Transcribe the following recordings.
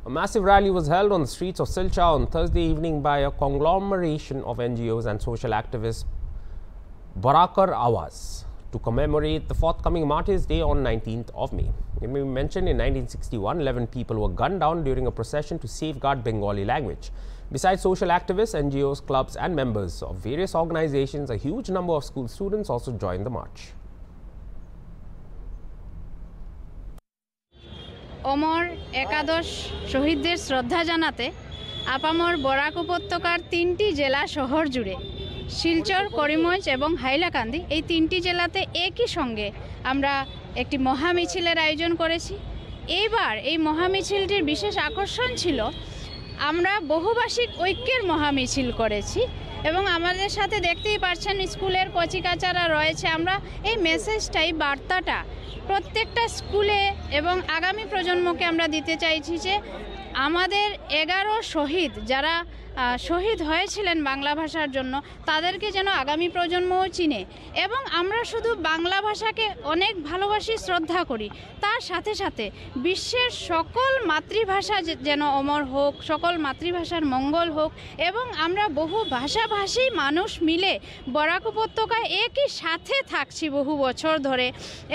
A massive rally was held on the streets of Silchar on Thursday evening by a conglomeration of NGOs and social activists, Barakar Awaz, to commemorate the forthcoming Martyrs' Day on 19th of May. It may be mentioned in 1961, 11 people were gunned down during a procession to safeguard Bengali language. Besides social activists, NGOs, clubs and members of various organizations, a huge number of school students also joined the march. অমর একাদশ শহীদদের শ্রদ্ধা জানাতে আপামর বরাক উপত্যকার 3টি জেলা শহর জুড়ে শিলচর, করিমগঞ্জ এবং হাইলাকান্দি এই 3টি জেলাতে একই সঙ্গে আমরা একটি মহামিছিলের আয়োজন করেছি। এইবার এই মহামিছিলটির বিশেষ আকর্ষণ ছিল আমরা বহুভাষিক ঐক্যের মহামিছিল করেছি এবং আমাদের সাথে দেখতেই পাচ্ছেন স্কুলের কচিকাচারা রয়েছে। আমরা এই মেসেজটাই, বার্তাটা প্রত্যেকটা স্কুলে এবং আগামী প্রজন্মকে আমরা দিতে চাইছি যে আমাদের 11 শহীদ যারা শহীদ হয়েছিলেন বাংলা ভাষার জন্য, তাদেরকে যেন আগামী প্রজন্মও চিনে এবং আমরা শুধু বাংলা ভাষাকে অনেক ভালোবাসি, শ্রদ্ধা করি, তার সাথে সাথে বিশ্বের সকল মাতৃভাষা যেন অমর হোক, সকল মাতৃভাষার মঙ্গল হোক এবং আমরা বহু ভাষাভাষী মানুষ মিলে বরাক উপত্যকায় একই সাথে থাকছি বহু বছর ধরে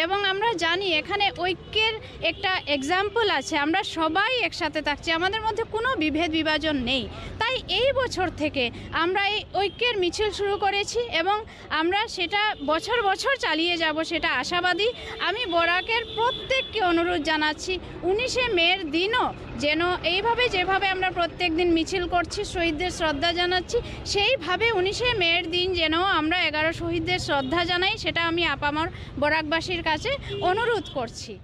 এবং আমরা জানি এখানে ঐক্যের একটা এক্সাম্পল আছে। আমরা সবাই একসাথে থাকছি, আমাদের মধ্যে কোনো বিভেদ বিভাজন নেই। তাই এই বছর থেকে আমরা এই ঐক্যের মিছিল শুরু করেছি এবং আমরা সেটা বছর বছর চালিয়ে যাব, সেটা আশাবাদী। আমি বরাকের প্রত্যেককে অনুরোধ জানাচ্ছি 19শে মের দিনও যেন এইভাবে যেভাবে আমরা প্রত্যেক দিন মিছিল করছি, শহীদদের শ্রদ্ধা জানাচ্ছি, সেইভাবে 19শে মের দিন যেন আমরা 11 শহীদদের শ্রদ্ধা জানাই, সেটা আমি আপামর বরাকবাসীর কাছে অনুরোধ করছি।